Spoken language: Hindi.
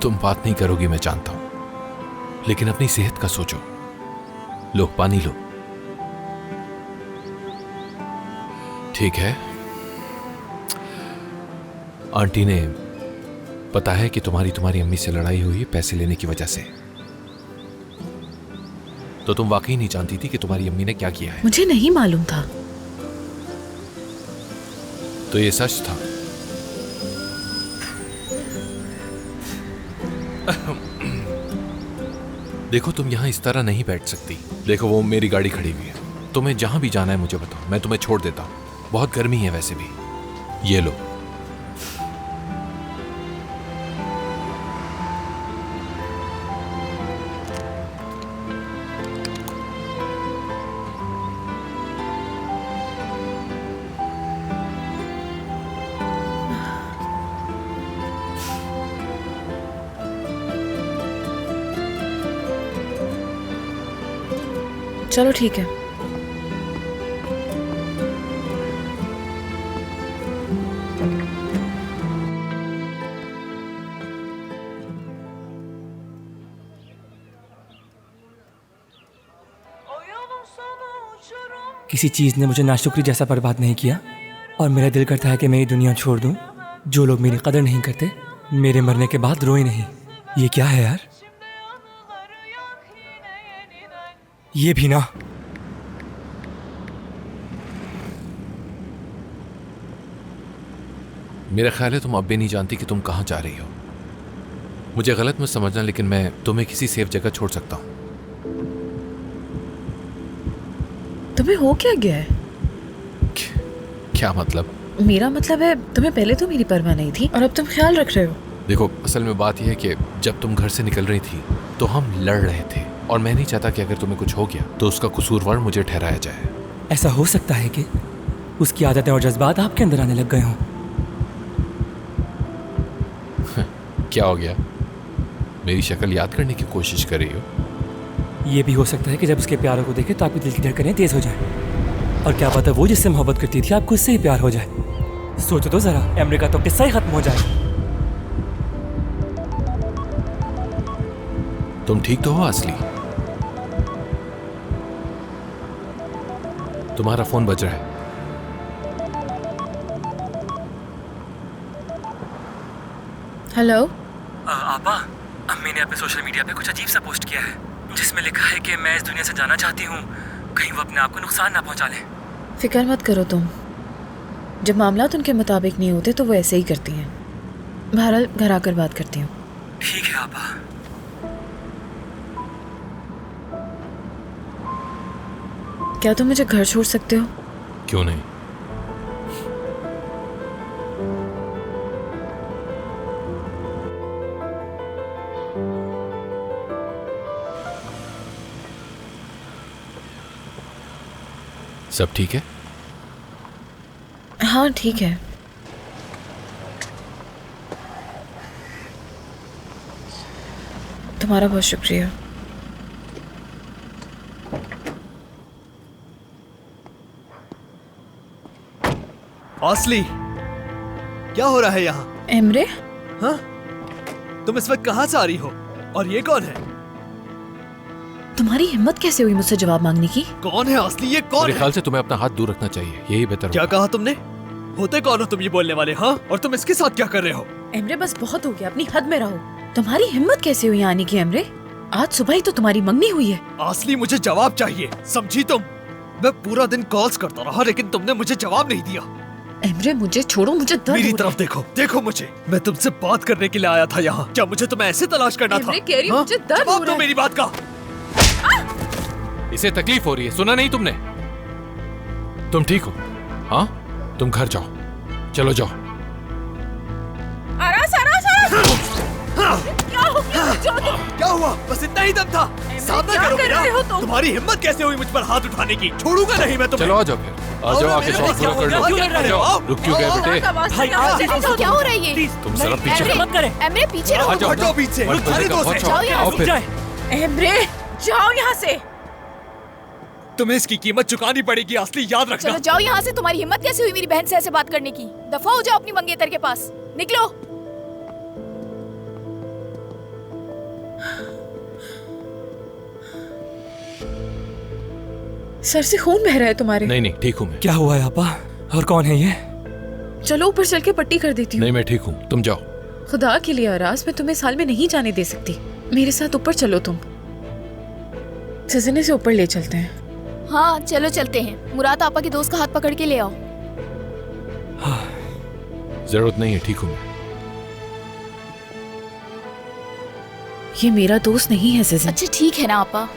तुम बात नहीं करोगी मैं जानता हूं, लेकिन अपनी सेहत का सोचो। लो पानी लो। ठीक है, आंटी ने पता है कि तुम्हारी अम्मी से लड़ाई हुई है पैसे लेने की वजह से। तो तुम वाकई नहीं जानती थी कि तुम्हारी अम्मी ने क्या किया है? मुझे नहीं मालूम था। तो ये सच था? देखो तुम यहां इस तरह नहीं बैठ सकती। देखो वो मेरी गाड़ी खड़ी हुई है, तुम्हें जहां भी जाना है मुझे बताओ, मैं तुम्हें छोड़ देता हूं। बहुत गर्मी है वैसे भी। ये लो। चलो ठीक है। किसी चीज़ ने मुझे नाशुक्री जैसा बर्बाद नहीं किया और मेरा दिल करता है कि मैं ये दुनिया छोड़ दूं। जो लोग मेरी कदर नहीं करते मेरे मरने के बाद रोए नहीं। ये क्या है यार? ये भी ना। मेरा ख्याल है तुम अब भी नहीं जानती कि तुम कहां जा रही हो। मुझे गलत मत समझना, लेकिन मैं तुम्हें किसी सेफ जगह छोड़ सकता हूं। तुम्हें हो क्या गया है? क्या मतलब? मेरा मतलब है तुम्हें पहले तो मेरी परवाह नहीं थी और अब तुम ख्याल रख रहे हो। देखो असल में बात यह है कि जब तुम घर से निकल रही थी तो हम लड़ रहे थे और मैं नहीं चाहता कि अगर तुम्हें कुछ हो गया तो उसका कसूरवार मुझे ठहराया जाए। ऐसा हो सकता है कि उसकी आदतें और जज्बात आपके अंदर आने लग गए हों। क्या हो गया? मेरी शक्ल याद करने की कोशिश कर रही हो? ये भी हो सकता है कि जब उसके प्यारों को देखे तो आपकी दिल की धड़कनें तेज हो जाए और क्या पता वो जिससे मोहब्बत करती थी आपको उससे ही प्यार हो जाए। सोचो तो जरा, अमेरिका तो किस्सा ही खत्म हो जाए। तुम ठीक तो हो असली? तुम्हारा फोन बज रहा है। हेलो। आपा, अम्मी ने अपने सोशल मीडिया पे कुछ अजीब सा पोस्ट किया है जिसमें लिखा है कि मैं इस दुनिया से जाना चाहती हूँ, कहीं वो अपने आप को नुकसान ना पहुँचा ले। फिक्र मत करो तुम, जब मामलात उनके मुताबिक नहीं होते तो वो ऐसे ही करती हैं। बहरहाल घर आकर बात करती हूँ। ठीक है आपा। क्या तुम मुझे घर छोड़ सकते हो? क्यों नहीं? सब ठीक है? हाँ ठीक है। तुम्हारा बहुत शुक्रिया। असली, क्या हो रहा है यहाँ? एमरे? हाँ? तुम इस वक्त कहाँ से आ रही हो? और ये कौन है? तुम्हारी हिम्मत कैसे हुई मुझसे जवाब मांगने की? कौन है असली? ये कौन मेरे है? ख्याल से तुम्हें अपना हाथ दूर रखना चाहिए, यही बेहतर क्या होगा। कहा तुमने? होते कौन हो तुम ये बोलने वाले? हाँ? और तुम इसके साथ क्या कर रहे हो? एमरे बस बहुत हो गया, अपनी हद में रहो। तुम्हारी हिम्मत कैसे हुई आने की एमरे? आज सुबह ही तो तुम्हारी मंगनी हुई है। असली मुझे जवाब चाहिए, समझी तुम? मैं पूरा दिन कॉल्स करता रहा लेकिन तुमने मुझे जवाब नहीं दिया। एमरे मुझे छोड़ो, मुझे दर्द मेरी हो रहा तरफ देखो, देखो मुझे। मैं तुमसे बात करने के लिए आया था यहाँ। क्या मुझे तुम्हें ऐसे तलाश करना था? एमरे कह रही हूँ, हाँ? मुझे दर्द हो जवाब रहा दो है। मेरी बात का। इसे तकलीफ हो रही है, सुना नहीं तुमने? तुम ठीक हो? हाँ, तुम घर जाओ, चलो जाओ। आरास, आरास, आरास! क्या हो गया? जो तुम क्या हुआ? बस इतना ही दम था। सामना क्या करो कर मेरा। रहे हो तुम? तुम्हारी हिम्मत कैसे हुई मुझ पर हाथ उठाने की? छोड़ूंगा नहीं मैं तुम्हें। चलो आ जाओ फिर, आ जाओ, आके शौक पूरा कर लो। आ जाओ, रुक क्यों गए बेटे? भाई, क्या हो रहा है ये? तुम जरा पीछे मत करें। एमरे पीछे रहो। आ जाओ, हटो पीछे। मत सारे बजेगा, दोस्त बहुत जाओ शौक। यहाँ आओ से। फिर। एमरे जाओ यहाँ से। तुम्हें इसकी कीमत चुकानी पड़ेगी असली, याद रखना। चलो जाओ यहाँ से। तुम्हारी हिम्मत कैसे हुई मेरी बहन से ऐसे बात करने की? दफा हो जाओ अपनी मंगेतर के पास। निकलो। सर से खून बह रहा है तुम्हारे। नहीं नहीं, ठीक हूँ मैं। क्या हुआ है आपा? और कौन है ये? चलो ऊपर चल के पट्टी कर देती हूँ। नहीं, मैं ठीक हूँ, तुम जाओ। खुदा के लिए अराज, मैं तुम्हें साल में नहीं जाने दे सकती। मेरे साथ ऊपर चलो तुम। सजने से ऊपर ले चलते हैं। हाँ चलो चलते हैं। मुराद आपा के दोस्त का हाथ पकड़ के ले आओ। जरूरत नहीं है, ठीक हूँ मैं। ये मेरा दोस्त नहीं है सजन। अच्छा ठीक है ना आपा।